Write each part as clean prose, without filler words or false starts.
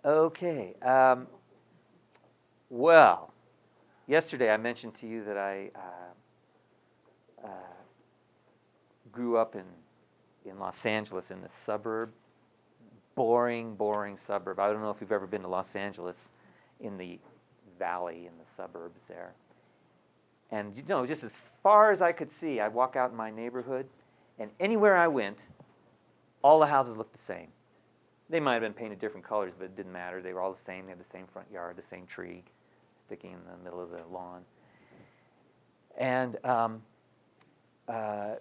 Okay. Well, yesterday I mentioned to you that I grew up in Los Angeles in the suburb. Boring suburb. I don't know if you've ever been to Los Angeles in the valley, in the suburbs there. And just as far as I could see, I'd walk out in my neighborhood, and anywhere I went, all the houses looked the same. They might have been painted different colors, but it didn't matter. They were all the same. They had the same front yard, the same tree sticking in the middle of the lawn. And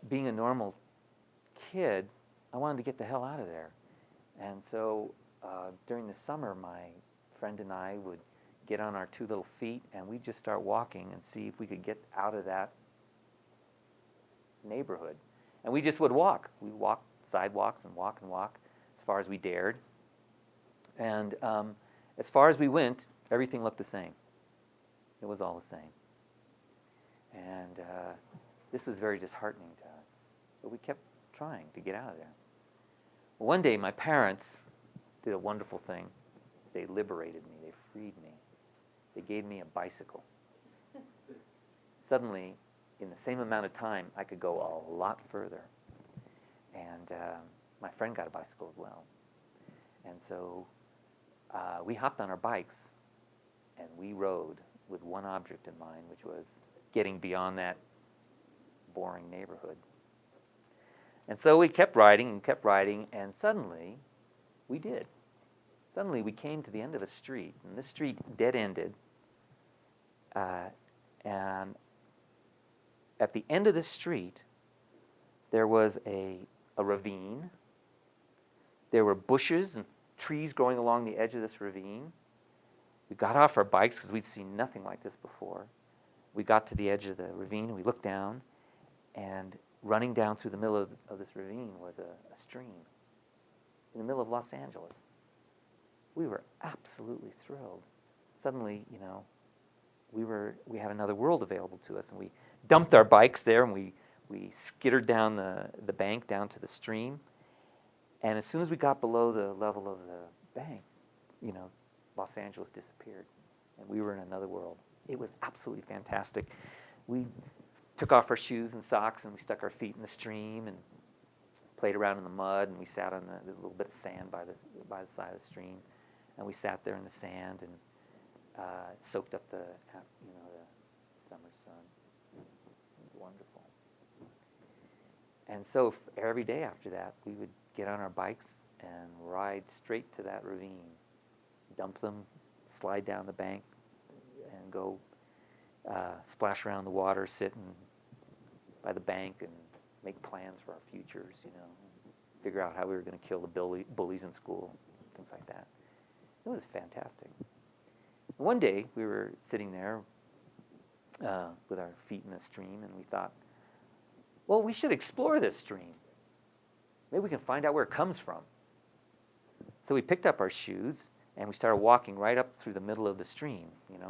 being a normal kid, I wanted to get the hell out of there. And so during the summer, my friend and I would get on our two little feet, and we'd just start walking and see if we could get out of that neighborhood. And we just would walk. We'd walk sidewalks and walk as far as we dared. And as far as we went, everything looked the same. It was all the same. And this was very disheartening to us. But we kept trying to get out of there. Well, one day, my parents did a wonderful thing. They liberated me. They freed me. They gave me a bicycle. Suddenly, in the same amount of time, I could go a lot further. And my friend got a bicycle as well. And so we hopped on our bikes, and we rode with one object in mind, which was getting beyond that boring neighborhood. And so we kept riding, and suddenly we did. Suddenly we came to the end of a street, and this street dead-ended. And at the end of the street, there was a ravine. There were bushes and trees growing along the edge of this ravine. We got off our bikes because we'd seen nothing like this before. We got to the edge of the ravine, and we looked down, and running down through the middle of this ravine was a stream in the middle of Los Angeles. We were absolutely thrilled. Suddenly, we had another world available to us, and we dumped our bikes there, and we skittered down the bank down to the stream. And as soon as we got below the level of the bank, Los Angeles disappeared, and we were in another world. It was absolutely fantastic. We took off our shoes and socks, and we stuck our feet in the stream and played around in the mud, and we sat on the little bit of sand by the side of the stream, and we sat there in the sand and soaked up the summer sun. It was wonderful. And so every day after that, we would get on our bikes and ride straight to that ravine, dump them, slide down the bank, and go splash around the water, sit by the bank and make plans for our futures, figure out how we were going to kill the bullies in school, things like that. It was fantastic. One day, we were sitting there with our feet in the stream, and we thought, well, we should explore this stream. Maybe we can find out where it comes from. So we picked up our shoes, and we started walking right up through the middle of the stream, in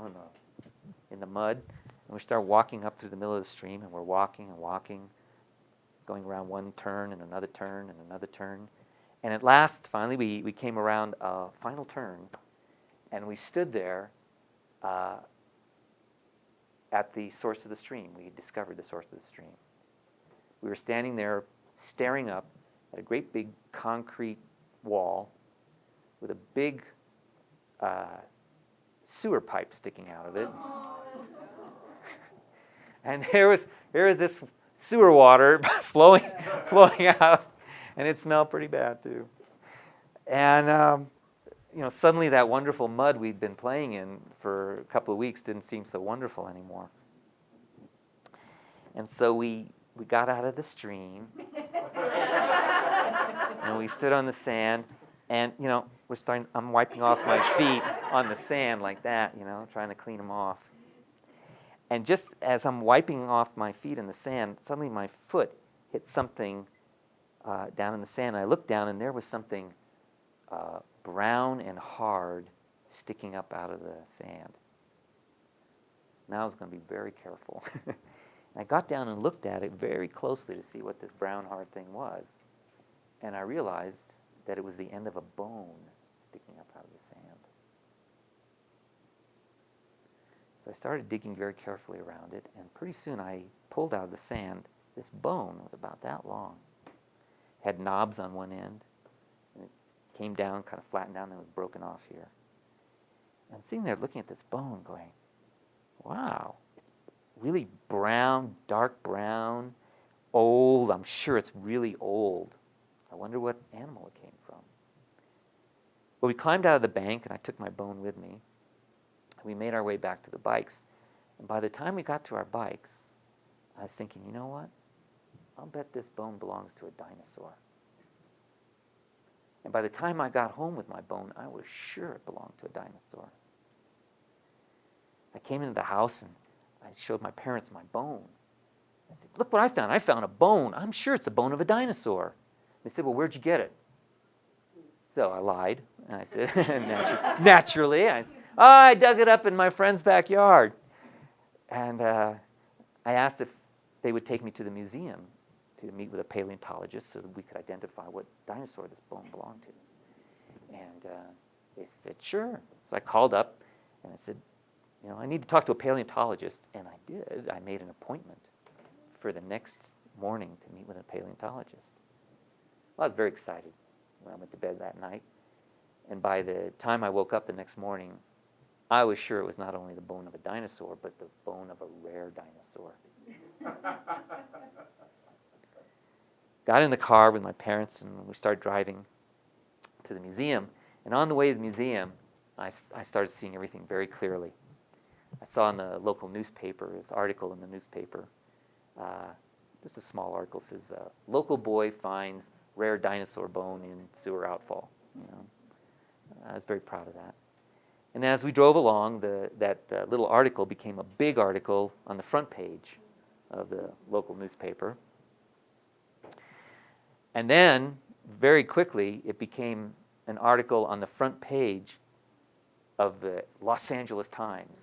the mud. And we started walking up through the middle of the stream, and we're walking and walking, going around one turn and another turn and another turn. And at last, finally, we came around a final turn, and we stood there at the source of the stream. We had discovered the source of the stream. We were standing there staring up at a great big concrete wall with a big sewer pipe sticking out of it. And there was this sewer water flowing out, and it smelled pretty bad too. And suddenly that wonderful mud we'd been playing in for a couple of weeks didn't seem so wonderful anymore. And so we got out of the stream, and we stood on the sand, and I'm wiping off my feet on the sand like that, trying to clean them off. And just as I'm wiping off my feet in the sand, suddenly my foot hit something down in the sand. I looked down, and there was something brown and hard sticking up out of the sand. Now I was going to be very careful. I got down and looked at it very closely to see what this brown hard thing was. And I realized that it was the end of a bone sticking up out of the sand. So I started digging very carefully around it, and pretty soon I pulled out of the sand this bone. It was about that long. Had knobs on one end, and it came down, kind of flattened down, and it was broken off here. And I'm sitting there looking at this bone going, wow, it's really brown, dark brown, old. I'm sure it's really old. I wonder what animal it came from. Well, we climbed out of the bank, and I took my bone with me. We made our way back to the bikes. And by the time we got to our bikes, I was thinking, you know what? I'll bet this bone belongs to a dinosaur. And by the time I got home with my bone, I was sure it belonged to a dinosaur. I came into the house and I showed my parents my bone. I said, look what I found. I found a bone. I'm sure it's the bone of a dinosaur. They said, well, where'd you get it? So I lied. And I said, naturally. I dug it up in my friend's backyard. And I asked if they would take me to the museum to meet with a paleontologist so that we could identify what dinosaur this bone belonged to. And they said, sure. So I called up and I said, I need to talk to a paleontologist. And I did. I made an appointment for the next morning to meet with a paleontologist. Well, I was very excited when I went to bed that night. And by the time I woke up the next morning, I was sure it was not only the bone of a dinosaur, but the bone of a rare dinosaur. Got in the car with my parents, and we started driving to the museum. And on the way to the museum, I started seeing everything very clearly. I saw in the local newspaper, this article in the newspaper, just a small article, says, local boy finds rare dinosaur bone in sewer outfall. I was very proud of that. And as we drove along, that little article became a big article on the front page of the local newspaper. And then, very quickly, it became an article on the front page of the Los Angeles Times.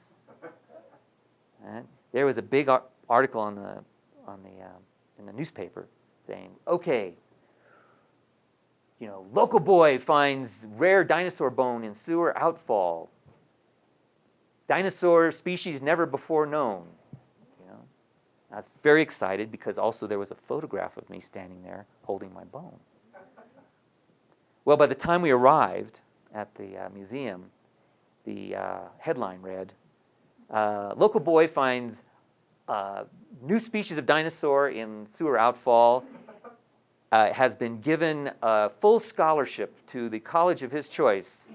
And there was a big article in the newspaper saying, okay, local boy finds rare dinosaur bone in sewer outfall. Dinosaur species never before known. I was very excited because also there was a photograph of me standing there holding my bone. Well, by the time we arrived at the museum, the headline read, local boy finds new species of dinosaur in sewer outfall, has been given a full scholarship to the college of his choice.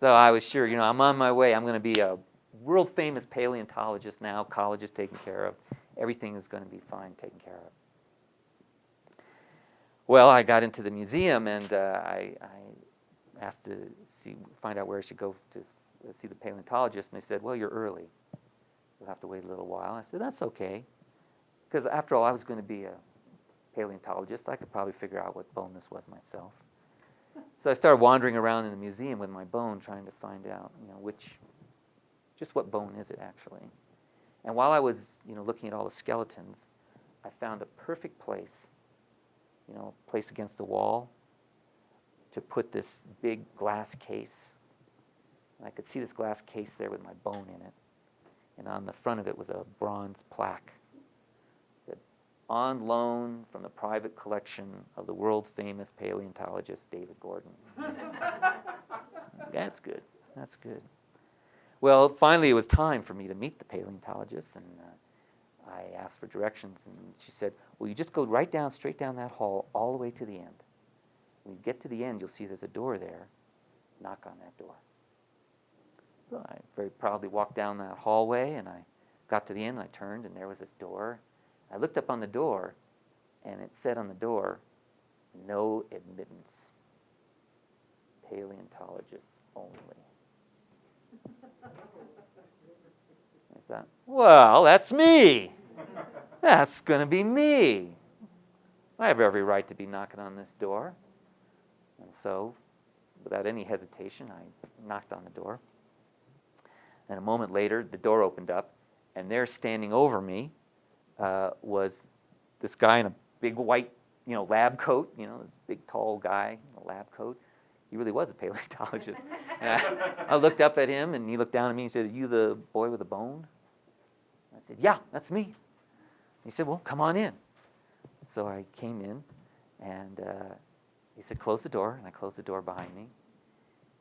So I was sure, I'm on my way. I'm going to be a world-famous paleontologist now. College is taken care of. Everything is going to be fine, taken care of. Well, I got into the museum, and I asked to find out where I should go to see the paleontologist, and they said, well, you're early. You'll have to wait a little while. I said, that's okay, because after all, I was going to be a paleontologist. I could probably figure out what bone this was myself. So I started wandering around in the museum with my bone, trying to find out, just what bone is it actually. And while I was, looking at all the skeletons, I found a perfect place, a place against the wall to put this big glass case. And I could see this glass case there with my bone in it. And on the front of it was a bronze plaque. It said, on loan from the private collection of the world-famous paleontologist David Gordon. That's good. That's good. Well, finally it was time for me to meet the paleontologist, and I asked for directions, and she said, well, you just go straight down that hall all the way to the end. When you get to the end, you'll see there's a door there. Knock on that door. So I very proudly walked down that hallway, and I got to the end, and I turned, and there was this door. I looked up on the door, and it said on the door, no admittance. Paleontologists only. I thought, well, that's me. That's going to be me. I have every right to be knocking on this door. And so, without any hesitation, I knocked on the door. And a moment later, the door opened up, and there standing over me was this guy in a big white, lab coat, this big tall guy in a lab coat. He really was a paleontologist. And I looked up at him, and he looked down at me and said, are you the boy with the bone? said, "Yeah, that's me." He said, "Well, come on in." So I came in, and he said, "Close the door," and I closed the door behind me.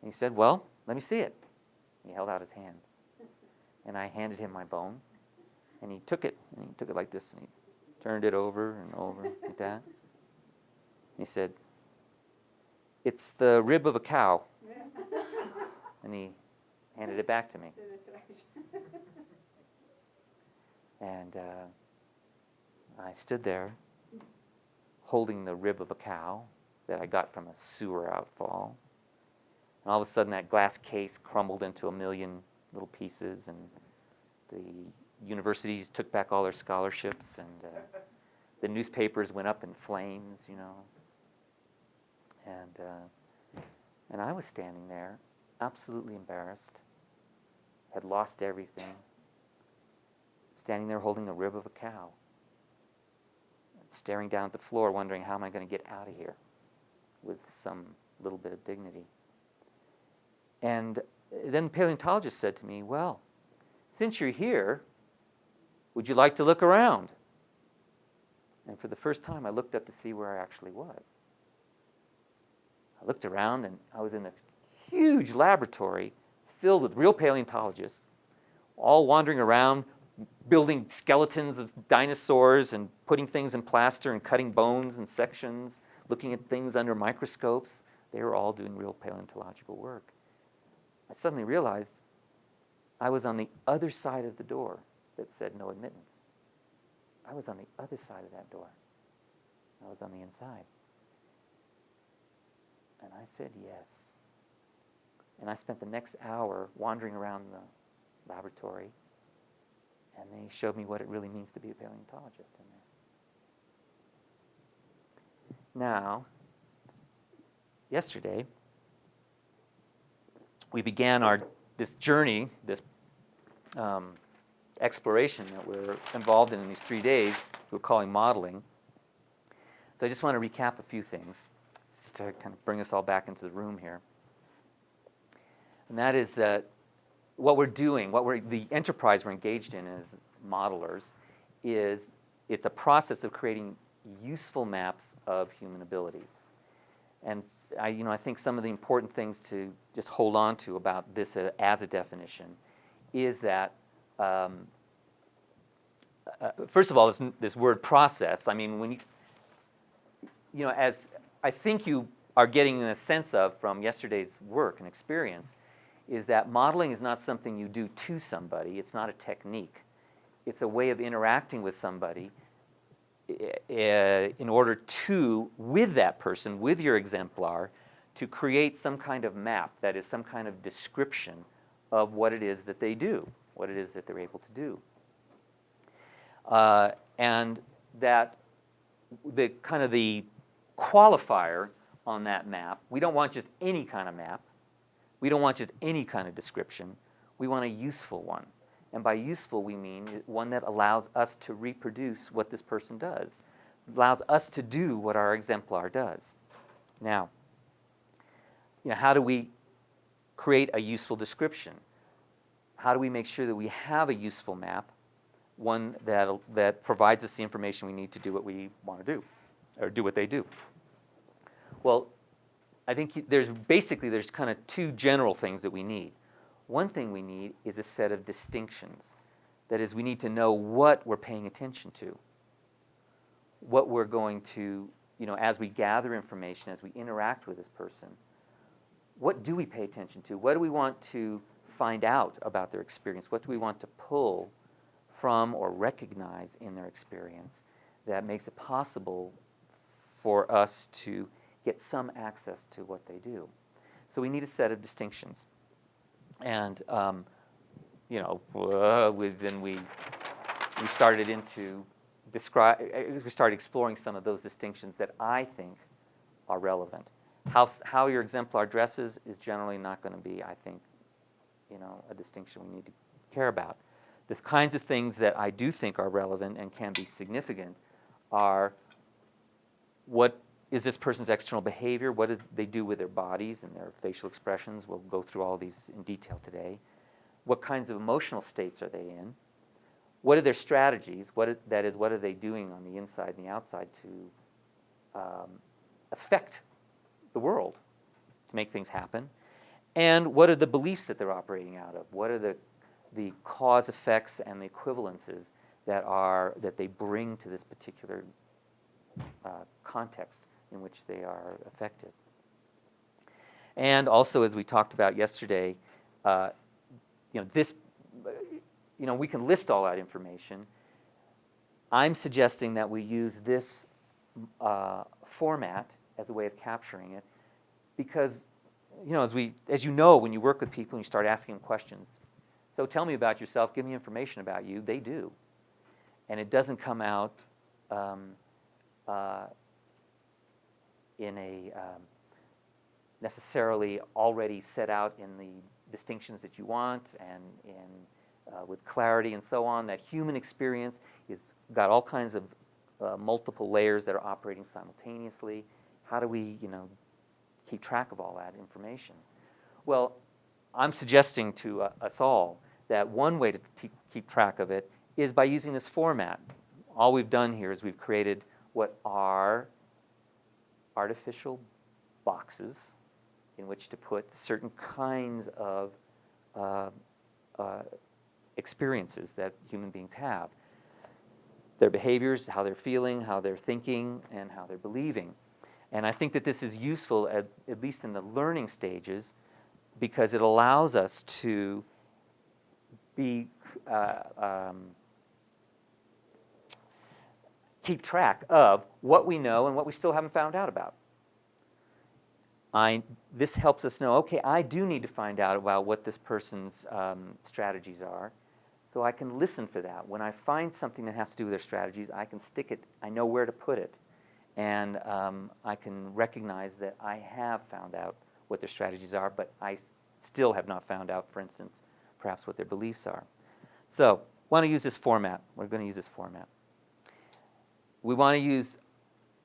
And he said, "Well, let me see it." He held out his hand, and I handed him my bone, and he took it like this, and he turned it over and over like that. He said, "It's the rib of a cow." And he handed it back to me. And I stood there holding the rib of a cow that I got from a sewer outfall. And all of a sudden that glass case crumbled into a million little pieces, and the universities took back all their scholarships, and the newspapers went up in flames, you know. And I was standing there, absolutely embarrassed, had lost everything, standing there holding the rib of a cow, staring down at the floor, wondering how am I going to get out of here with some little bit of dignity. And then the paleontologist said to me, "Well, since you're here, would you like to look around?" And for the first time, I looked up to see where I actually was. I looked around, and I was in this huge laboratory filled with real paleontologists, all wandering around, building skeletons of dinosaurs and putting things in plaster and cutting bones in sections, looking at things under microscopes. They were all doing real paleontological work. I suddenly realized I was on the other side of the door that said no admittance. I was on the other side of that door. I was on the inside. And I said yes. And I spent the next hour wandering around the laboratory, and they showed me what it really means to be a paleontologist in there. Now, yesterday, we began this journey, this exploration that we're involved in these 3 days, we're calling modeling. So I just want to recap a few things, just to kind of bring us all back into the room here. And that is that what we're doing, the enterprise we're engaged in as modelers, it's a process of creating useful maps of human abilities. And I think some of the important things to just hold on to about this as a definition is that, first of all, this word process. I mean, when as I think you are getting a sense of from yesterday's work and experience, is that modeling is not something you do to somebody. It's not a technique. It's a way of interacting with somebody in order to, with that person, with your exemplar, to create some kind of map, that is some kind of description of what it is that they do, what it is that they're able to do. And that the kind of the qualifier on that map, we don't want just any kind of map. We don't want just any kind of description. We want a useful one. And by useful, we mean one that allows us to reproduce what this person does, allows us to do what our exemplar does. Now, how do we create a useful description? How do we make sure that we have a useful map, one that provides us the information we need to do what we want to do, or do what they do? Well, I think there's kind of two general things that we need. One thing we need is a set of distinctions. That is, we need to know what we're paying attention to, what we're going to, as we gather information, as we interact with this person, what do we pay attention to? What do we want to find out about their experience? What do we want to pull from or recognize in their experience that makes it possible for us to get some access to what they do? So we need a set of distinctions. And then we started we started exploring some of those distinctions that I think are relevant. How your exemplar dresses is generally not going to be, I think, a distinction we need to care about. The kinds of things that I do think are relevant and can be significant are what is this person's external behavior? What do they do with their bodies and their facial expressions? We'll go through all these in detail today. What kinds of emotional states are they in? what are their strategies? That is, what are they doing on the inside and the outside to affect the world, to make things happen? And what are the beliefs that they're operating out of? What are the cause effects and the equivalences that they bring to this particular context in which they are affected? And also, as we talked about yesterday, we can list all that information. I'm suggesting that we use this format as a way of capturing it, because, as you know, when you work with people and you start asking them questions, so tell me about yourself, give me information about you, they do. And it doesn't come out in a necessarily already set out in the distinctions that you want and with clarity and so on. That human experience is got all kinds of multiple layers that are operating simultaneously. How do we, keep track of all that information? Well, I'm suggesting to us all that one way to keep track of it is by using this format. All we've done here is we've created what are artificial boxes in which to put certain kinds of experiences that human beings have. Their behaviors, how they're feeling, how they're thinking, and how they're believing. And I think that this is useful, at least in the learning stages, because it allows us to be keep track of what we know and what we still haven't found out about. This helps us know, okay, I do need to find out about what this person's strategies are, so I can listen for that. When I find something that has to do with their strategies, I can stick it, I know where to put it, and I can recognize that I have found out what their strategies are, but I still have not found out, for instance, perhaps what their beliefs are. So, want to use this format. We're going to use this format. We want to use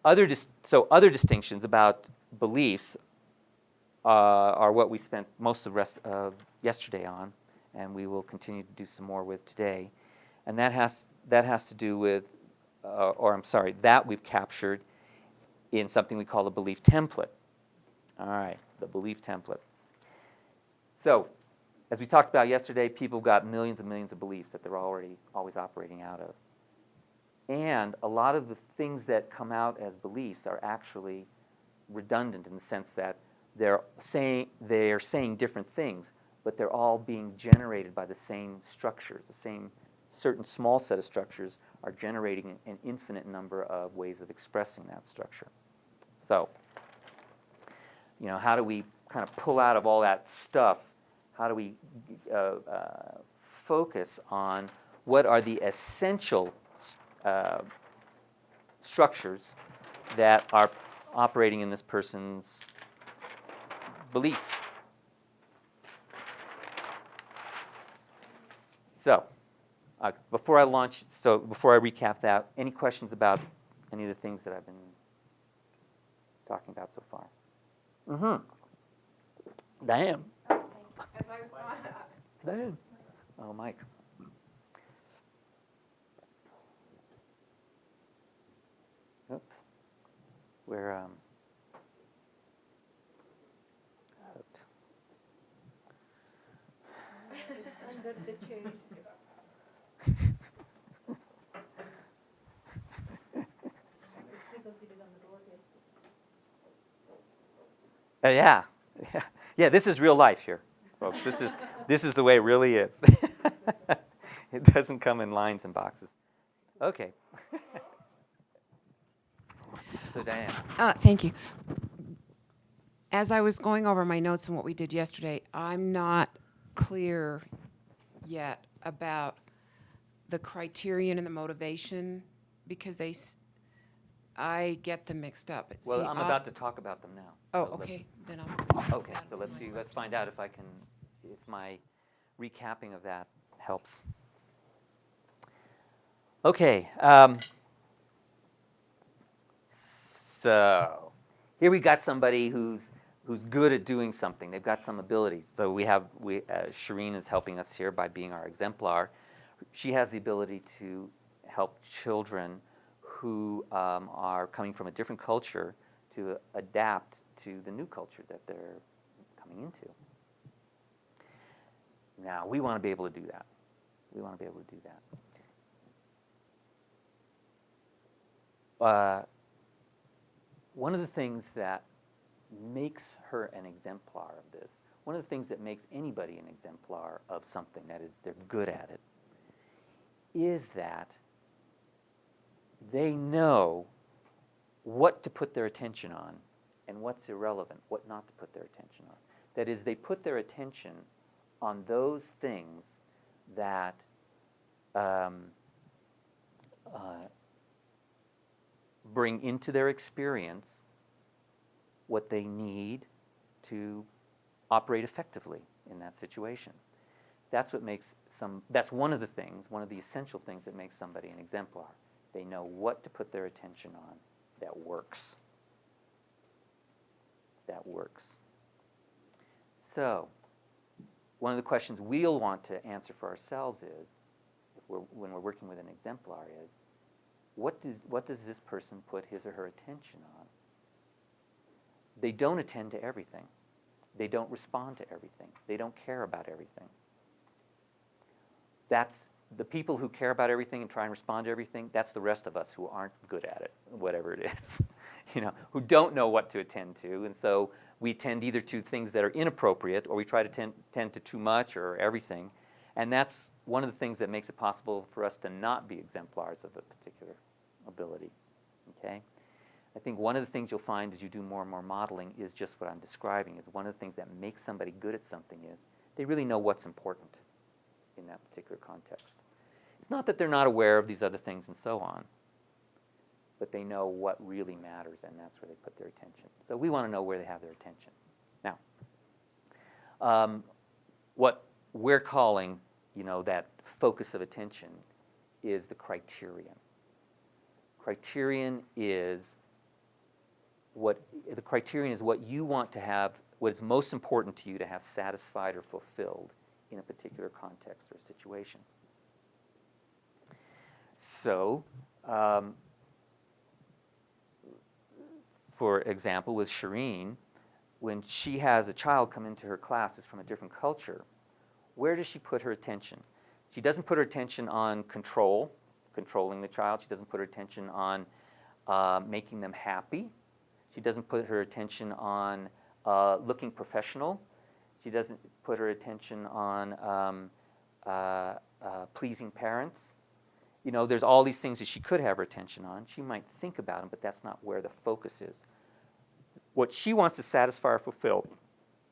other distinctions about beliefs are what we spent most of the rest of yesterday on, and we will continue to do some more with today. And that has to do with, that we've captured in something we call a belief template. All right, the belief template. So, as we talked about yesterday, people have got millions and millions of beliefs that they're always operating out of. And a lot of the things that come out as beliefs are actually redundant in the sense that they're saying different things, but they're all being generated by the same structures. The same certain small set of structures are generating an infinite number of ways of expressing that structure. So, how do we kind of pull out of all that stuff? How do we focus on what are the essential structures that are operating in this person's beliefs? So, before I recap that, any questions about any of the things that I've been talking about so far? Mm-hmm. Diane. As I was Diane. Oh, Mike. Oops. We're out. under the chair. Yeah. Yeah, this is real life here, folks. This is the way it really is. It doesn't come in lines and boxes. Okay. So Diane. Thank you. As I was going over my notes and what we did yesterday, I'm not clear yet about the criterion and the motivation because I get them mixed up. Well, I'm about to talk about them now. Oh, so okay. Then I'm okay, so let's see. Let's find out if my recapping of that helps. Okay. So here we got somebody who's good at doing something. They've got some abilities. So Shireen is helping us here by being our exemplar. She has the ability to help children who are coming from a different culture to adapt to the new culture that they're coming into. Now, we want to be able to do that. We want to be able to do that. One of the things that makes her an exemplar of this, one of the things that makes anybody an exemplar of something, that is, they're good at it, is that they know what to put their attention on and what's irrelevant, what not to put their attention on. That is, they put their attention on those things that bring into their experience what they need to operate effectively in that situation. That's what makes that's one of the things, one of the essential things that makes somebody an exemplar. They know what to put their attention on that works. That works. So, one of the questions we'll want to answer for ourselves is, when we're working with an exemplar, is what does this person put his or her attention on? They don't attend to everything. They don't respond to everything. They don't care about everything. That's the people who care about everything and try and respond to everything. That's the rest of us who aren't good at it, whatever it is, who don't know what to attend to, and so we tend either to things that are inappropriate, or we try to tend to too much or everything, and that's one of the things that makes it possible for us to not be exemplars of a particular ability. Okay, I think one of the things you'll find as you do more and more modeling is just what I'm describing. Is one of the things that makes somebody good at something is they really know what's important in that particular context. It's not that they're not aware of these other things and so on, but they know what really matters, and that's where they put their attention. So we want to know where they have their attention. Now, what we're calling, that focus of attention is the criterion. Criterion is what you want to have, what is most important to you to have satisfied or fulfilled in a particular context or situation. So, for example, with Shireen, when she has a child come into her class that's from a different culture, where does she put her attention? She doesn't put her attention on controlling the child. She doesn't put her attention on making them happy. She doesn't put her attention on looking professional. She doesn't put her attention on pleasing parents. There's all these things that she could have her attention on. She might think about them, but that's not where the focus is. What she wants to satisfy or fulfill,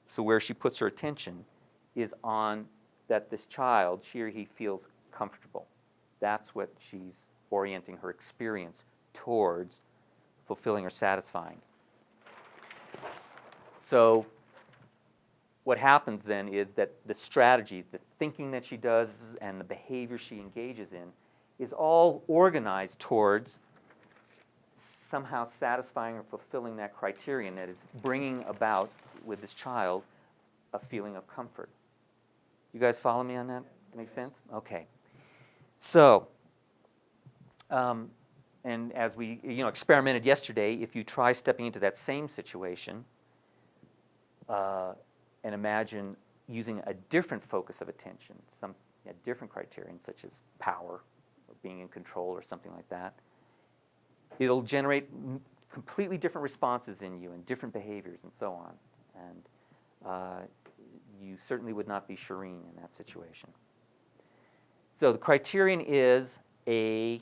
so where she puts her attention, is on that this child, she or he, feels comfortable. That's what she's orienting her experience towards fulfilling or satisfying. So what happens then is that the strategies, the thinking that she does, and the behavior she engages in is all organized towards somehow satisfying or fulfilling that criterion that is bringing about, with this child, a feeling of comfort. You guys follow me on that? Make sense? Okay. So, and as we experimented yesterday, if you try stepping into that same situation and imagine using a different focus of attention, a different criterion such as power or being in control or something like that, it'll generate completely different responses in you and different behaviors and so on. And you certainly would not be Shireen in that situation. So the criterion is a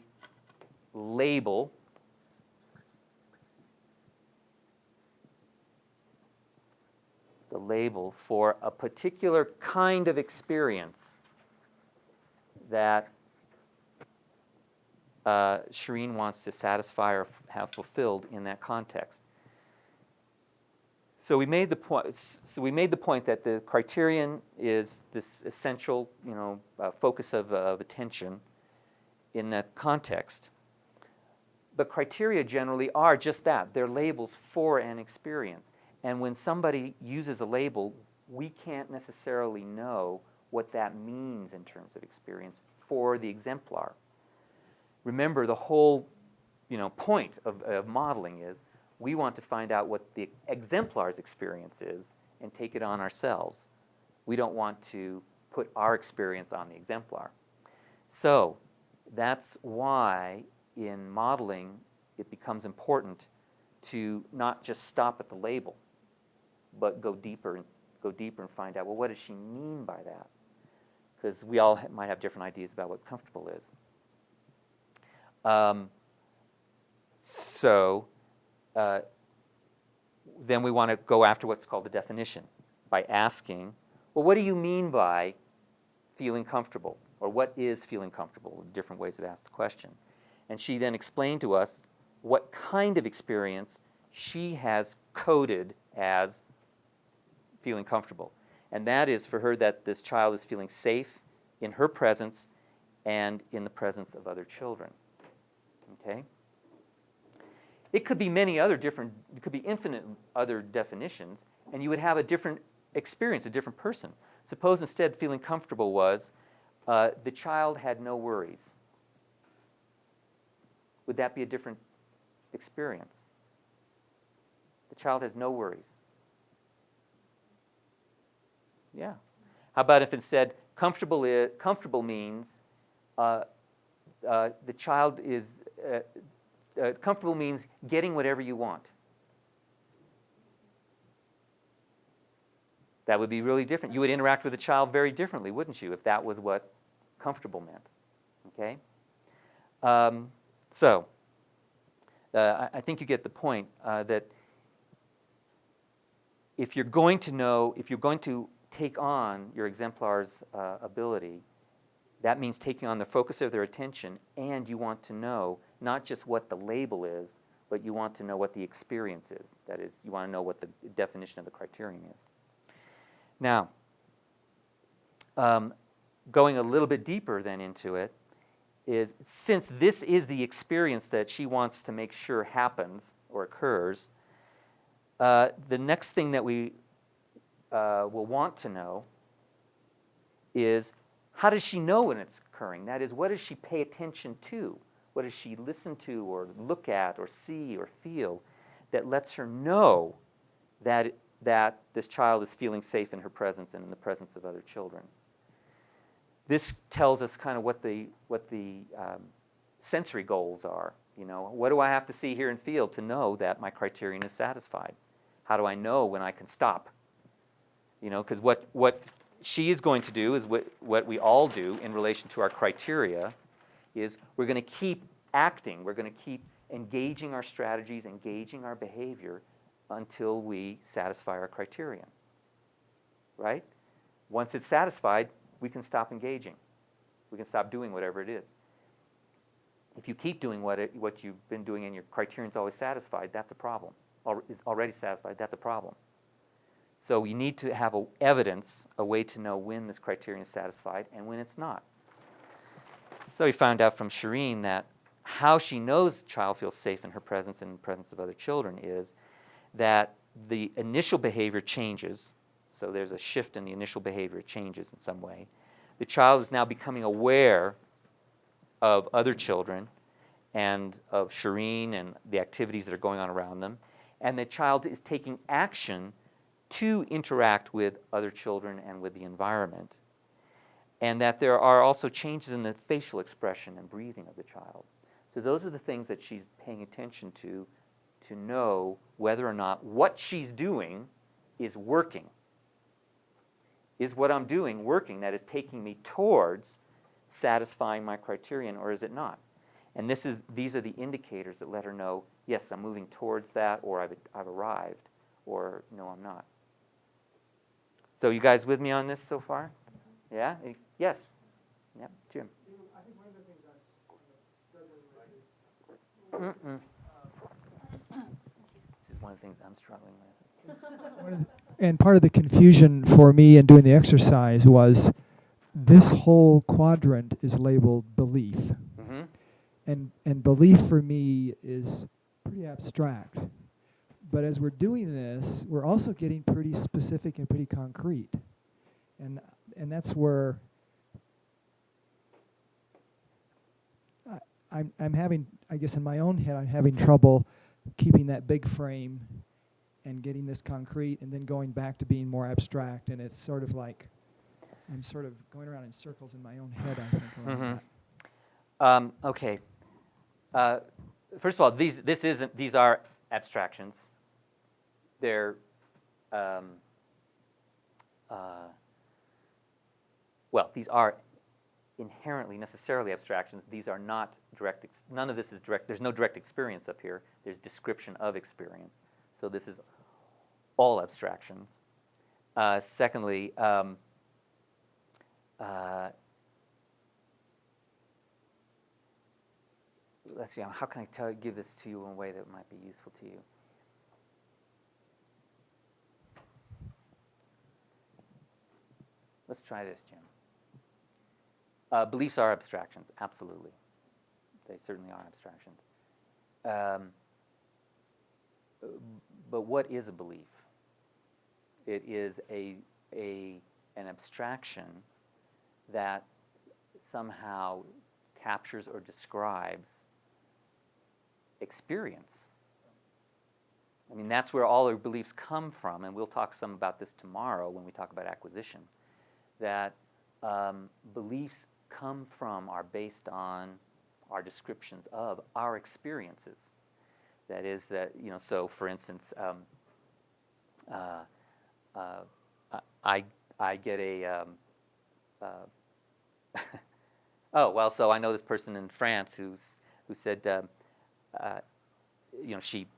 label for a particular kind of experience that Shireen wants to satisfy or have fulfilled in that context. So we made the point that the criterion is this essential, focus of attention in that context. But criteria generally are just that. They're labels for an experience. And when somebody uses a label, we can't necessarily know what that means in terms of experience for the exemplar. Remember, the whole point of modeling is we want to find out what the exemplar's experience is and take it on ourselves. We don't want to put our experience on the exemplar. So that's why in modeling it becomes important to not just stop at the label, but go deeper and find out, well, what does she mean by that? Because we all might have different ideas about what comfortable is. Then we want to go after what's called the definition by asking, well, what do you mean by feeling comfortable? Or what is feeling comfortable? Different ways to ask the question. And she then explained to us what kind of experience she has coded as feeling comfortable. And that is for her that this child is feeling safe in her presence and in the presence of other children. Okay? It could be many other different, it could be infinite other definitions, and you would have a different experience, a different person. Suppose instead feeling comfortable was the child had no worries. Would that be a different experience? The child has no worries. Yeah. How about if instead comfortable means the child is comfortable means getting whatever you want. That would be really different. You would interact with the child very differently, wouldn't you, if that was what comfortable meant? Okay. I think you get the point that if you're going to take on your exemplar's ability, that means taking on the focus of their attention, and you want to know not just what the label is, but you want to know what the experience is. That is, you want to know what the definition of the criterion is. Now, going a little bit deeper then into it, is since this is the experience that she wants to make sure happens or occurs, the next thing that we will want to know is, how does she know when it's occurring? That is, what does she pay attention to? What does she listen to or look at or see or feel that lets her know that this child is feeling safe in her presence and in the presence of other children? This tells us kind of what the sensory goals are. What do I have to see, hear, and feel to know that my criterion is satisfied? How do I know when I can stop? Because what she is going to do is what we all do in relation to our criteria is we're going to keep acting. We're going to keep engaging our strategies, engaging our behavior until we satisfy our criterion. Right? Once it's satisfied, we can stop engaging. We can stop doing whatever it is. If you keep doing what you've been doing and your criterion's always satisfied, that's a problem. Or is already satisfied, that's a problem. So you need to have evidence, a way to know when this criterion is satisfied and when it's not. So we found out from Shireen that how she knows the child feels safe in her presence and in the presence of other children is that the initial behavior changes. So there's a shift in the initial behavior, it changes in some way. The child is now becoming aware of other children and of Shireen and the activities that are going on around them. And the child is taking action to interact with other children and with the environment. And that there are also changes in the facial expression and breathing of the child. So those are the things that she's paying attention to know whether or not what she's doing is working. Is what I'm doing working? That is taking me towards satisfying my criterion, or is it not? And these are the indicators that let her know, yes, I'm moving towards that, or I've arrived, or no, I'm not. So you guys with me on this so far? Yeah? Yes? Yeah, Jim. I think one of the things that's struggling This is one of the things I'm struggling with. and part of the confusion for me in doing the exercise was this whole quadrant is labeled belief. Mm-hmm. And belief for me is pretty abstract. But as we're doing this, we're also getting pretty specific and pretty concrete. And that's where I'm having, I guess in my own head, I'm having trouble keeping that big frame and getting this concrete and then going back to being more abstract. And it's sort of like I'm sort of going around in circles in my own head, I think, around that. Okay. First of all, these are abstractions. They're well, these are inherently, necessarily abstractions. These are not direct. None of this is direct. There's no direct experience up here. There's description of experience. So this is all abstractions. Secondly, let's see. How can I give this to you in a way that might be useful to you? Let's try this, Jim. Beliefs are abstractions, absolutely. They certainly are abstractions. But what is a belief? It is an abstraction that somehow captures or describes experience. I mean, that's where all our beliefs come from, and we'll talk some about this tomorrow when we talk about acquisition, that beliefs come from, are based on our descriptions of our experiences. That is that, so for instance, I get a, oh, well, so I know this person in France who said, she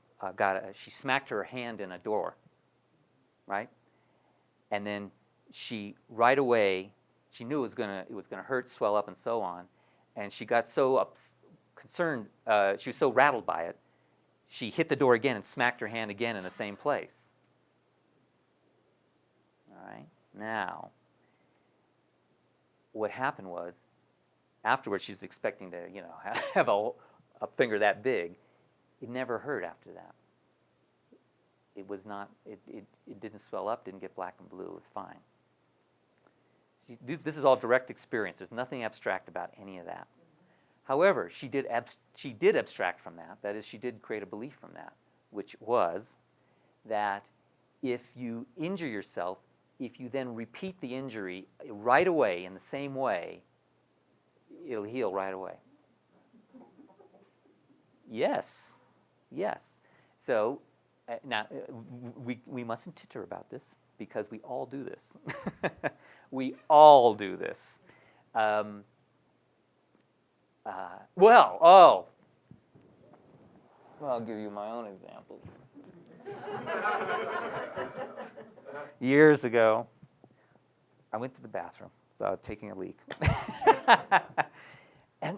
she smacked her hand in a door, right? And then she right away, she knew it was gonna hurt, swell up, and so on, and she got so concerned, she was so rattled by it, she hit the door again and smacked her hand again in the same place. All right. Now, what happened was, afterwards, she was expecting to, have a finger that big. It never hurt after that. It was not. It didn't swell up. Didn't get black and blue. It was fine. This is all direct experience. There's nothing abstract about any of that. However, she did abstract from that. That is, she did create a belief from that, which was that if you injure yourself, if you then repeat the injury right away in the same way, it'll heal right away. Yes. So now we mustn't titter about this because we all do this. We all do this. Well, I'll give you my own example. Years ago, I went to the bathroom. So I was taking a leak. And,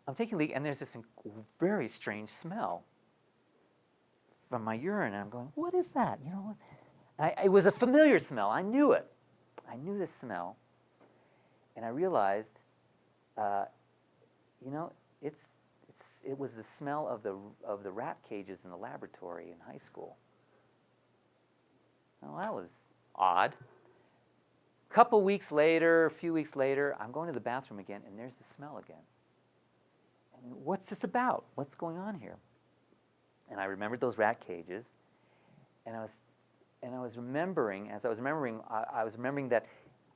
I'm taking a leak, and there's this very strange smell from my urine. And I'm going, what is that? It was a familiar smell. I knew it. I knew this smell. And I realized, it was the smell of the rat cages in the laboratory in high school. Well, that was odd. A few weeks later, I'm going to the bathroom again, and there's the smell again. And what's this about? What's going on here? And I remembered those rat cages, and I was remembering that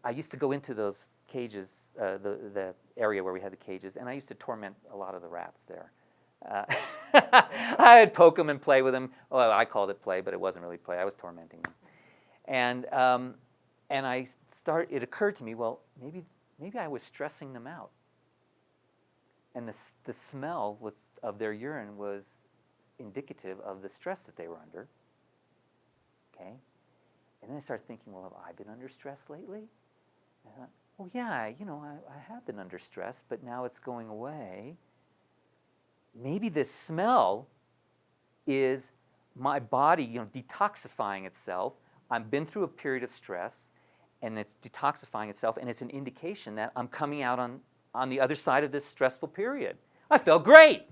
I used to go into those cages, the area where we had the cages, and I used to torment a lot of the rats there. I'd poke them and play with them. Well, I called it play, but it wasn't really play. I was tormenting them. And it occurred to me, well, maybe I was stressing them out. And the smell of their urine was indicative of the stress that they were under. Okay? And then I started thinking, well, have I been under stress lately? And I thought, well, yeah, I have been under stress, but now it's going away. Maybe this smell is my body, detoxifying itself. I've been through a period of stress, and it's detoxifying itself, and it's an indication that I'm coming out on the other side of this stressful period. I felt great.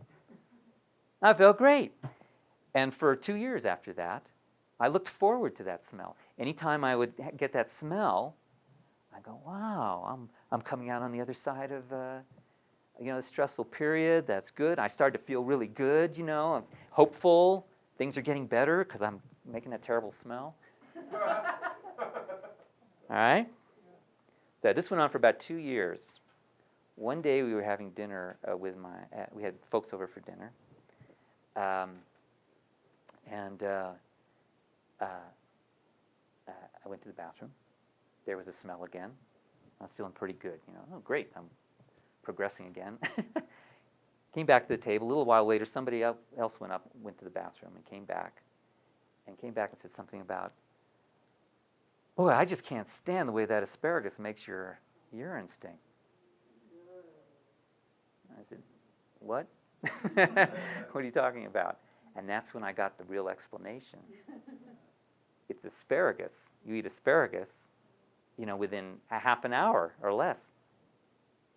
And for 2 years after that, I looked forward to that smell. Anytime I would get that smell, I go, wow, I'm coming out on the other side of this stressful period, that's good. I started to feel really good, I'm hopeful. Things are getting better because I'm making that terrible smell. All right? So this went on for about 2 years. One day we were having dinner we had folks over for dinner. And I went to the bathroom. There was a smell again. I was feeling pretty good, Oh, great, I'm progressing again. Came back to the table. A little while later, somebody else went to the bathroom and came back and said something about, boy, I just can't stand the way that asparagus makes your urine stink. I said, what? What are you talking about? And that's when I got the real explanation. It's asparagus. You eat asparagus, within a half an hour or less,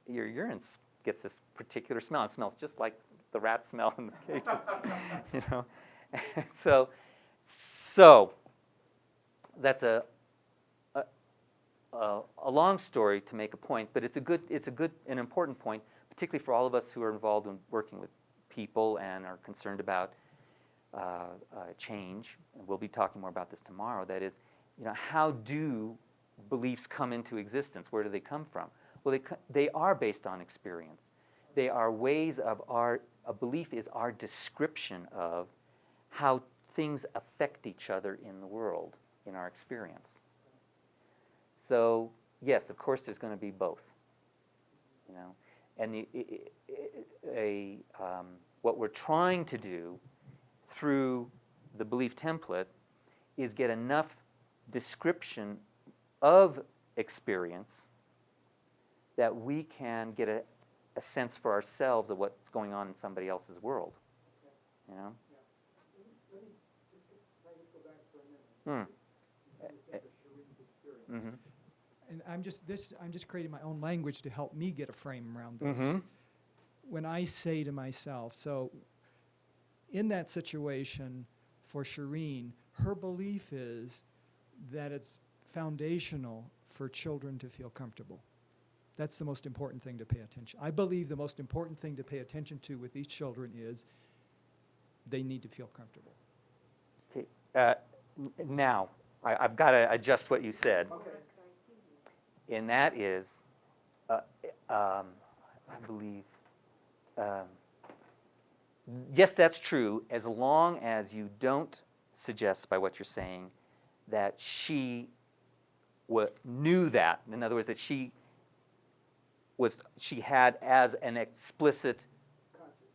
your urine gets this particular smell. It smells just like the rat smell in the cages, So that's a long story to make a point, but it's an important point, particularly for all of us who are involved in working with people and are concerned about change. And we'll be talking more about this tomorrow. That is, how do beliefs come into existence? Where do they come from? Well, they are based on experience. They are ways of a belief is our description of how things affect each other in the world, in our experience. So, yes, of course, there's going to be both. And what we're trying to do through the belief template is get enough description of experience that we can get a sense for ourselves of what's going on in somebody else's world. Let me just go back for a minute. Mm-hmm. And I'm just creating my own language to help me get a frame around this. Mm-hmm. When I say to myself, so in that situation for Shireen, her belief is that it's foundational for children to feel comfortable. That's the most important thing to pay attention. I believe the most important thing to pay attention to with these children is they need to feel comfortable. Okay. Now, I've got to adjust what you said. Okay. And that is, I believe, yes, that's true, as long as you don't suggest by what you're saying that she knew that. In other words, that she had as an explicit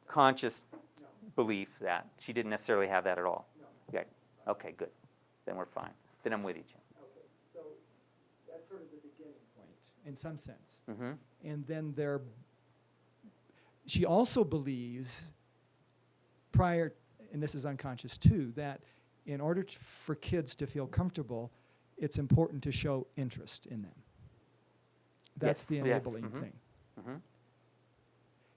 conscious belief that she didn't necessarily have that at all. No. Okay, good. Then we're fine. Then I'm with you, Jim. Okay, so that's sort of the beginning point in some sense. Mm-hmm. And then she also believes prior, and this is unconscious too, that in order for kids to feel comfortable, it's important to show interest in them. That's the enabling thing. Mm-hmm.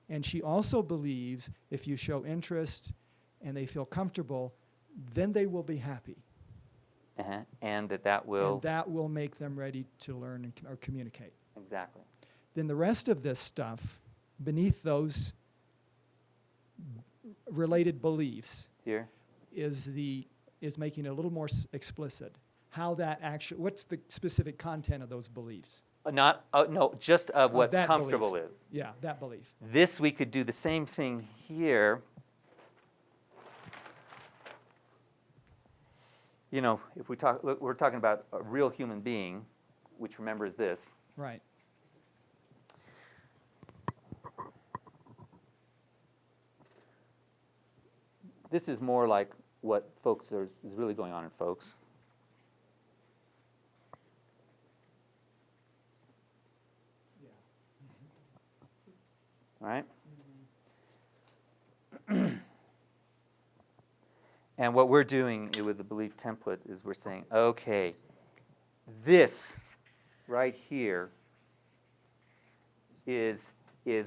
And she also believes if you show interest and they feel comfortable, then they will be happy. Uh-huh. And that will... And that will make them ready to learn or communicate. Exactly. Then the rest of this stuff, beneath those related beliefs, Here? is making it a little more explicit. How that actually, what's the specific content of those beliefs? No, just of what that comfortable belief. is. Yeah, that belief. This, we could do the same thing here. If we're talking about a real human being, which remembers this. Right. This is more like what is really going on in folks. Yeah. All right? Mm-hmm. And what we're doing with the belief template is we're saying, okay, this right here is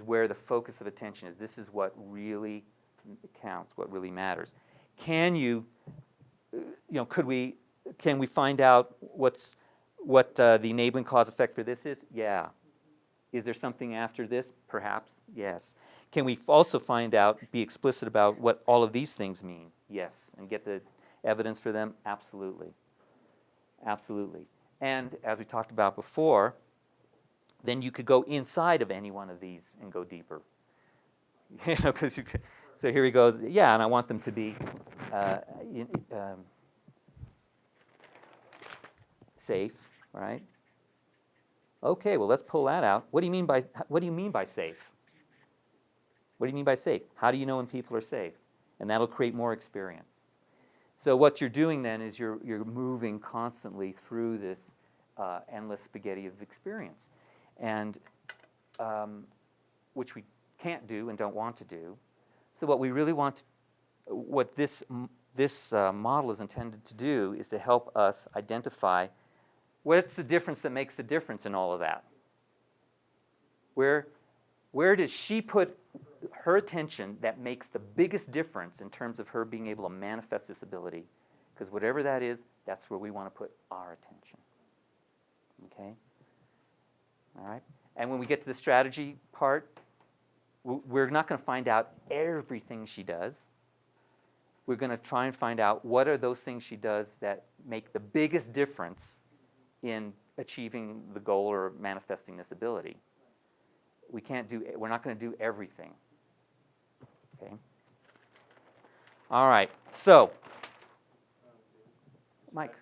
where the focus of attention is. This is what really counts, what really matters. Can we find out what the enabling cause effect for this is? Yeah. Is there something after this? Perhaps, yes. Can we also find out, be explicit about what all of these things mean? Yes. And get the evidence for them? Absolutely. Absolutely. And as we talked about before, then you could go inside of any one of these and go deeper. You know, because you could, so here he goes, yeah, and I want them to be safe, right? Okay, well, let's pull that out. What do you mean by safe? What do you mean by safe? How do you know when people are safe? And that'll create more experience. So what you're doing then is you're moving constantly through this endless spaghetti of experience, and which we can't do and don't want to do. So what we really want, what this model is intended to do, is to help us identify what's the difference that makes the difference in all of that. Where does she put her attention that makes the biggest difference in terms of her being able to manifest this ability? Because whatever that is, that's where we want to put our attention. Okay? All right? And when we get to the strategy part, we're not going to find out everything she does. We're going to try and find out what are those things she does that make the biggest difference in achieving the goal or manifesting this ability. We're not going to do everything. Okay? All right. So, Mike.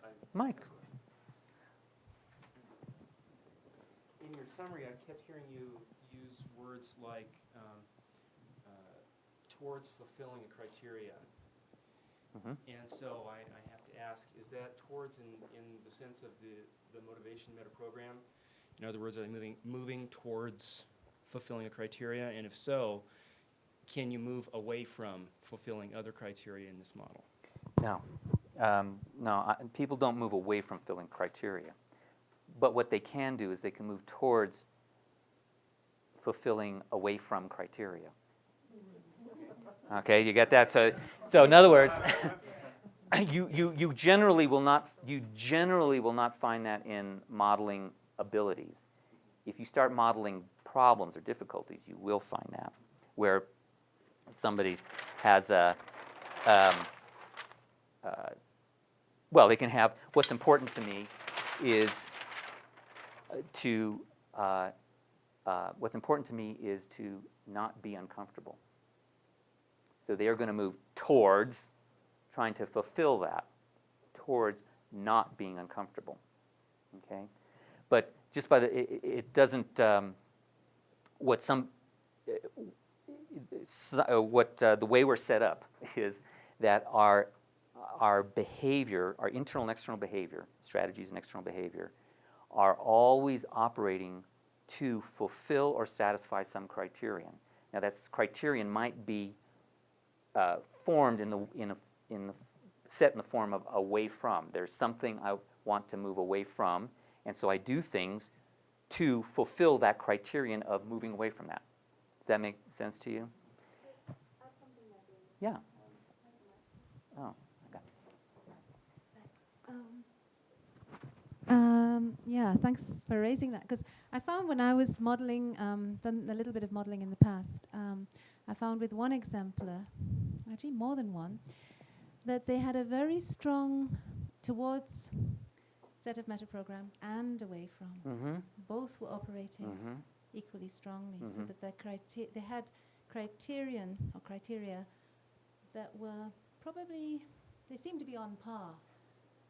In your summary, I kept hearing you use words like towards fulfilling a criteria. Mm-hmm. And so I have to ask, is that towards in the sense of the motivation meta program? In other words, are they moving towards fulfilling a criteria? And if so, can you move away from fulfilling other criteria in this model? No. People don't move away from filling criteria. But what they can do is they can move towards fulfilling away from criteria. Okay, you get that? So in other words, you generally will not find that in modeling abilities. If you start modeling problems or difficulties, you will find that, where somebody has they can have, what's important to me is to not be uncomfortable. So they are going to move towards trying to fulfill that, towards not being uncomfortable. Okay, but just by it doesn't. The way we're set up is that our behavior, our internal and external behavior, strategies and external behavior, are always operating to fulfill or satisfy some criterion. Now, that criterion might be formed set in the form of away from. There's something I want to move away from, and so I do things to fulfill that criterion of moving away from that. Does that make sense to you? That's something I do. Yeah. Oh, okay. Thanks. Yeah, thanks for raising that, because I found when I was modeling, done a little bit of modeling in the past, I found with one exemplar, actually more than one, that they had a very strong towards set of meta programs and away from. Mm-hmm. Both were operating Mm-hmm. equally strongly, so Mhm. that they had criteria that were probably, they seemed to be on par.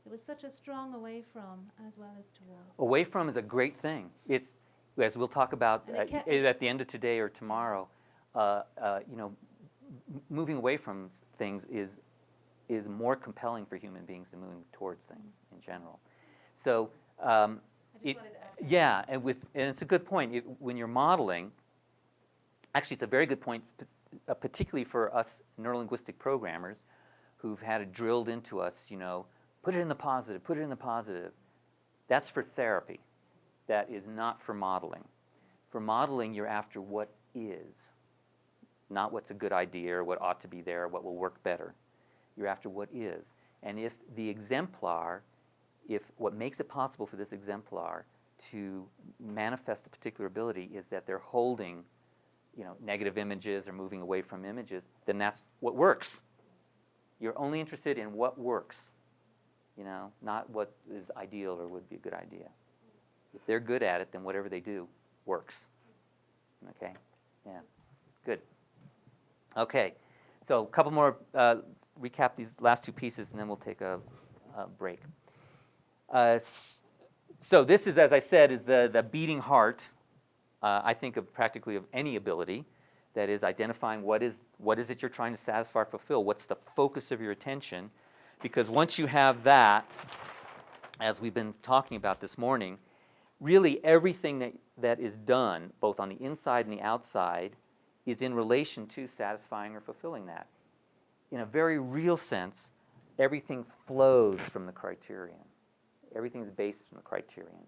There was such a strong away from as well as towards. Away from is a great thing. It's, as we'll talk about And it at the end of today or tomorrow, moving away from things is more compelling for human beings than moving towards things in general. So I just wanted to add that. yeah, and it's a good point. When you're modeling, actually, it's a very good point, particularly for us neurolinguistic programmers who've had it drilled into us. Put it in the positive. Put it in the positive. That's for therapy. That is not for modeling. For modeling, you're after what is, not what's a good idea or what ought to be there, or what will work better. You're after what is. And if what makes it possible for this exemplar to manifest a particular ability is that they're holding, negative images or moving away from images, then that's what works. You're only interested in what works, not what is ideal or would be a good idea. If they're good at it, then whatever they do works. Okay? Yeah. Good. Okay. So a couple more, recap these last two pieces, and then we'll take a break. So this is, as I said, is the beating heart, I think, of practically of any ability. That is identifying what is it you're trying to satisfy or fulfill. What's the focus of your attention? Because once you have that, as we've been talking about this morning, really everything that is done, both on the inside and the outside, is in relation to satisfying or fulfilling that. In a very real sense, everything flows from the criterion. Everything is based on the criterion.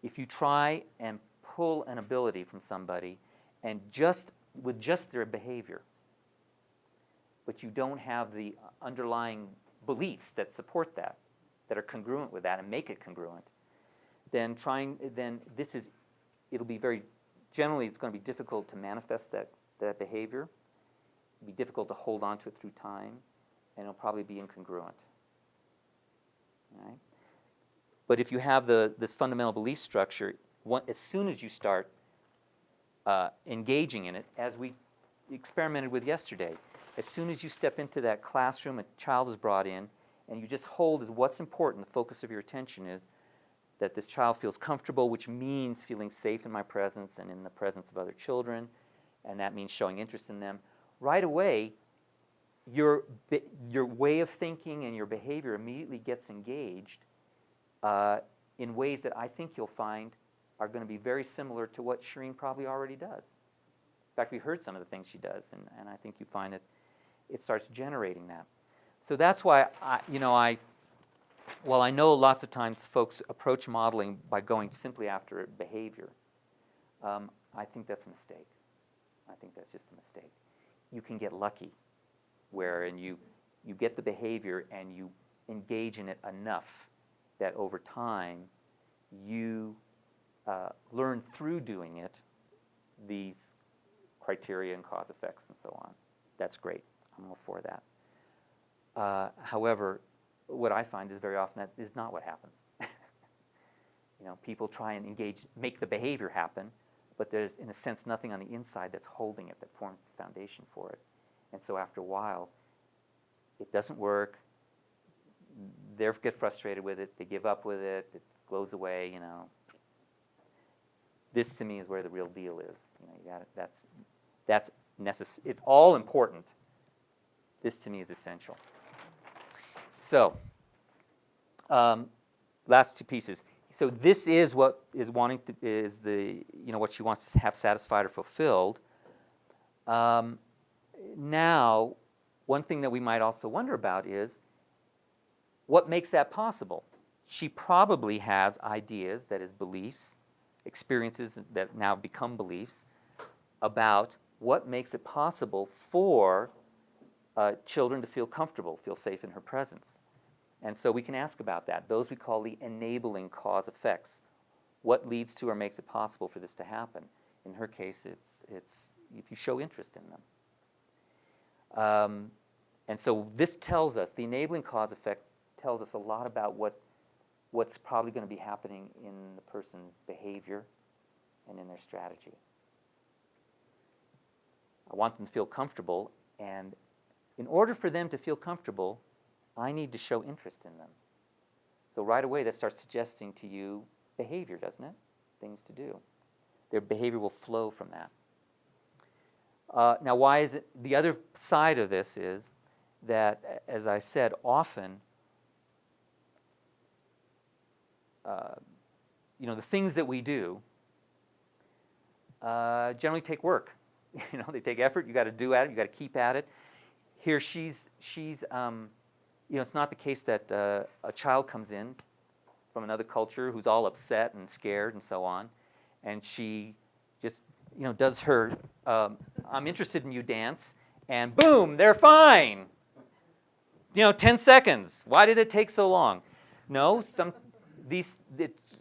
If you try and pull an ability from somebody and with just their behavior, but you don't have the underlying beliefs that support that are congruent with that and make it congruent, then it'll be very, generally it's going to be difficult to manifest that behavior. It'll be difficult to hold on to it through time, and it'll probably be incongruent. All right? But if you have this fundamental belief structure, as soon as you start engaging in it, as we experimented with yesterday, as soon as you step into that classroom, a child is brought in, and you just hold as what's important, the focus of your attention is that this child feels comfortable, which means feeling safe in my presence and in the presence of other children, and that means showing interest in them. Right away, your way of thinking and your behavior immediately gets engaged in ways that I think you'll find are going to be very similar to what Shireen probably already does. In fact, we heard some of the things she does, and I think you find it starts generating that. So that's why, while I know lots of times folks approach modeling by going simply after behavior, I think that's a mistake. I think that's just a mistake. You can get lucky wherein you get the behavior and you engage in it enough that over time you learn through doing it these criteria and cause effects and so on. That's great. I'm all for that. However, what I find is very often that is not what happens. People try and make the behavior happen, but there's, in a sense, nothing on the inside that's holding it, that forms the foundation for it. And so after a while, it doesn't work. They get frustrated with it. They give up with it. It goes away, This, to me, is where the real deal is. You got it. That's necessary. It's all important. This, to me, is essential. So, last two pieces. So this is what is what she wants to have satisfied or fulfilled. Now, one thing that we might also wonder about is what makes that possible. She probably has ideas, that is, beliefs, experiences that now become beliefs about what makes it possible for children to feel comfortable, feel safe in her presence. And so we can ask about that. Those we call the enabling cause effects. What leads to or makes it possible for this to happen? In her case, it's if you show interest in them. And so this tells us, the enabling cause effect tells us a lot about what's probably going to be happening in the person's behavior and in their strategy. I want them to feel comfortable, and in order for them to feel comfortable, I need to show interest in them. So right away that starts suggesting to you behavior, doesn't it? Things to do. Their behavior will flow from that. Now why is it, the other side of this is that, as I said, often the things that we do generally take work. They take effort. You got to do at it. You got to keep at it. Here she's it's not the case that a child comes in from another culture who's all upset and scared and so on, and she just does her I'm interested in you dance, and boom, they're fine. 10 seconds. Why did it take so long? No, this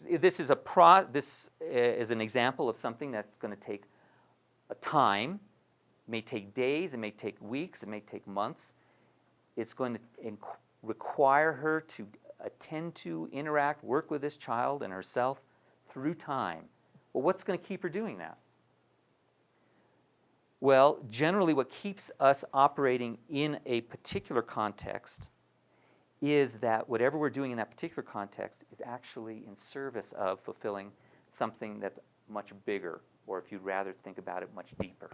is is an example of something that's going to take a time. It may take days, it may take weeks, it may take months. It's going to require her to attend to, interact, work with this child and herself through time. Well, what's going to keep her doing that? Well, generally what keeps us operating in a particular context is that whatever we're doing in that particular context is actually in service of fulfilling something that's much bigger, or if you'd rather think about it, much deeper.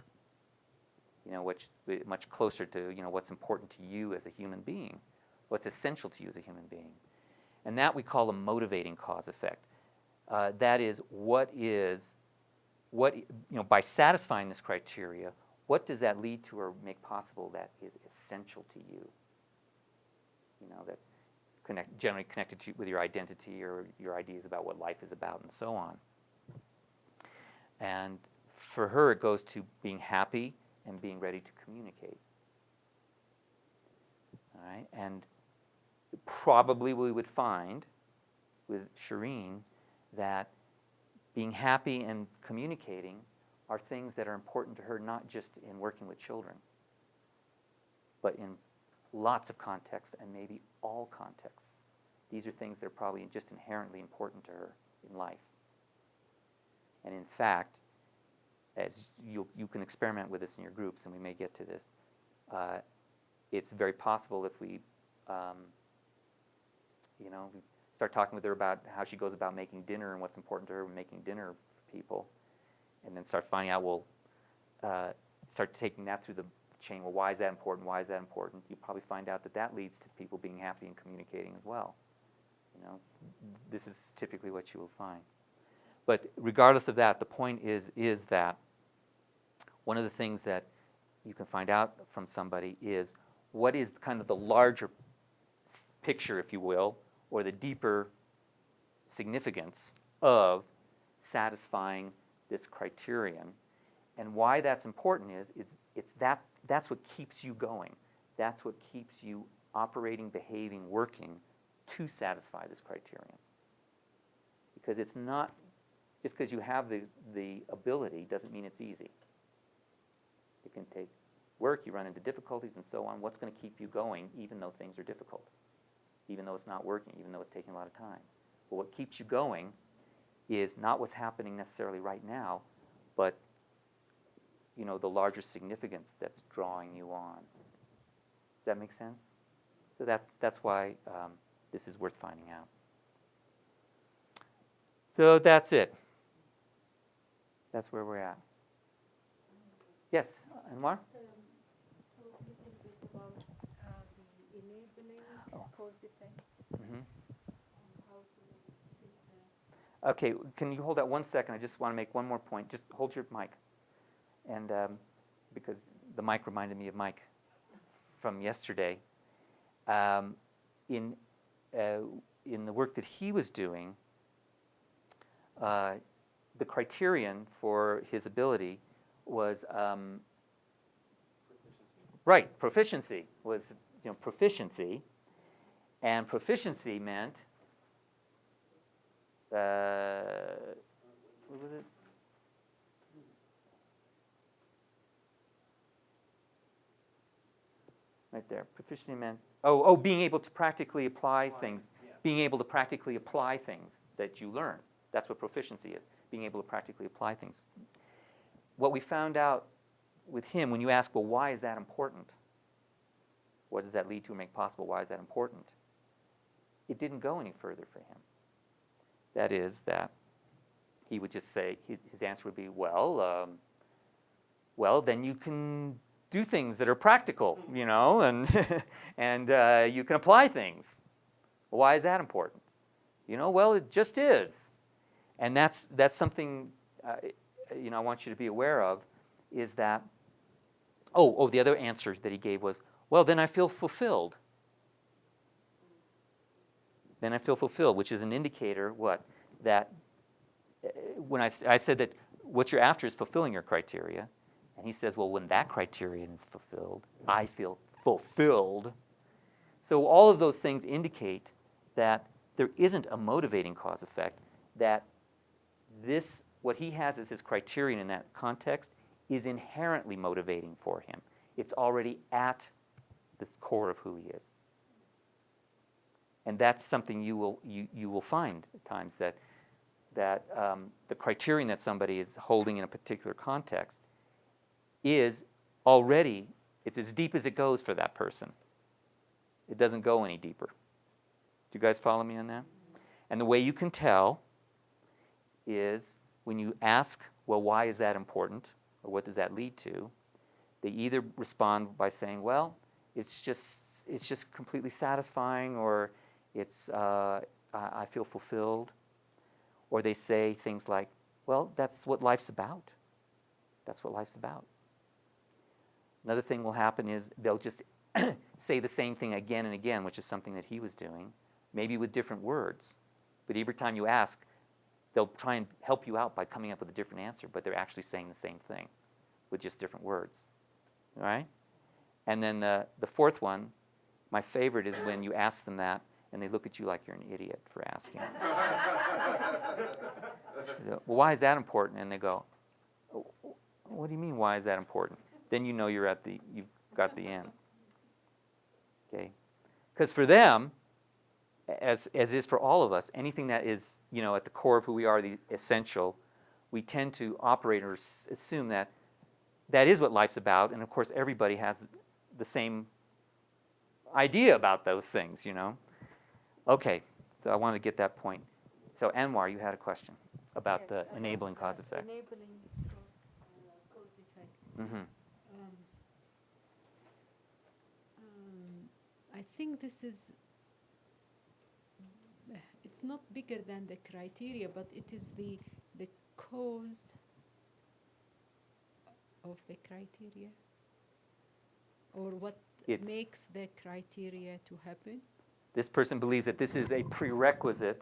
Which much closer to what's important to you as a human being, what's essential to you as a human being, and that we call a motivating cause effect. That is, by satisfying this criteria, what does that lead to or make possible that is essential to you? That's generally connected with your identity or your ideas about what life is about and so on. And for her, it goes to being happy and being ready to communicate. All right? And probably we would find with Shireen that being happy and communicating are things that are important to her, not just in working with children, but in lots of contexts and maybe all contexts. These are things that are probably just inherently important to her in life. And in fact, as you can experiment with this in your groups, and we may get to this, it's very possible if we start talking with her about how she goes about making dinner and what's important to her when making dinner for people, and then start finding out, start taking that through the chain. Well, why is that important? Why is that important? You'll probably find out that leads to people being happy and communicating as well. This is typically what you will find. But regardless of that, the point is that one of the things that you can find out from somebody is what is kind of the larger picture, if you will, or the deeper significance of satisfying this criterion. And why that's important is that's what keeps you going. That's what keeps you operating, behaving, working to satisfy this criterion. Because it's not, just because you have the ability doesn't mean it's easy. It can take work, you run into difficulties and so on. What's going to keep you going even though things are difficult? Even though it's not working, even though it's taking a lot of time? Well, what keeps you going is not what's happening necessarily right now, but the larger significance that's drawing you on. Does that make sense? So that's why this is worth finding out. So that's it. That's where we're at. Yes, Anwar? So a little bit about the enabling cause effect, Mm-hmm. how to fix that. Okay, can you hold that 1 second? I just want to make one more point. Just hold your mic. And because the mic reminded me of Mike from yesterday. In the work that he was doing, the criterion for his ability was proficiency was proficiency, and proficiency meant what was it? Right there. Proficiency meant being able to practically apply things. Yeah. Being able to practically apply things that you learn. That's what proficiency is. Being able to practically apply things. What we found out with him, when you ask, well, why is that important? What does that lead to or make possible? Why is that important? It didn't go any further for him. That is that he would just say, his answer would be, well, then you can do things that are practical, and and you can apply things. Well, why is that important? Well, it just is. And that's something I want you to be aware of, is that the other answer that he gave was, well, then I feel fulfilled. Then I feel fulfilled, which is an indicator that when I said that what you're after is fulfilling your criteria, and he says, well, when that criterion is fulfilled, I feel fulfilled. So all of those things indicate that there isn't a motivating cause effect, that this, what he has as his criterion in that context, is inherently motivating for him. It's already at the core of who he is. And that's something you will find at times, that the criterion that somebody is holding in a particular context is already, it's as deep as it goes for that person. It doesn't go any deeper. Do you guys follow me on that? And the way you can tell is when you ask, well, why is that important? Or what does that lead to? They either respond by saying, well, it's just completely satisfying, or it's I feel fulfilled. Or they say things like, well, that's what life's about. That's what life's about. Another thing will happen is they'll just say the same thing again and again, which is something that he was doing, maybe with different words. But every time you ask, they'll try and help you out by coming up with a different answer, but they're actually saying the same thing with just different words. All right? And then the fourth one, my favorite, is when you ask them that and they look at you like you're an idiot for asking. Well, why is that important? And they go, oh, what do you mean, why is that important? Then you know you've got the end. Okay? Because for them, as is for all of us, anything that is, at the core of who we are, the essential, we tend to operate or assume that is what life's about. And of course, everybody has the same idea about those things, Okay, so I wanted to get that point. So Anwar, you had a question about Yes, the enabling cause effect. Enabling cause effect. Mm-hmm. I think this is, it's not bigger than the criteria, but it is the cause of the criteria, or what makes the criteria to happen. This person believes that this is a prerequisite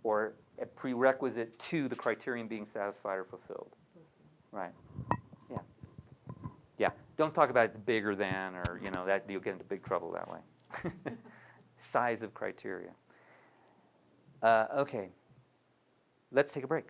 or a prerequisite to the criterion being satisfied or fulfilled. Right. Yeah. Yeah. Don't talk about it's bigger than, or, that you'll get into big trouble that way. Size of criteria. Okay. Let's take a break.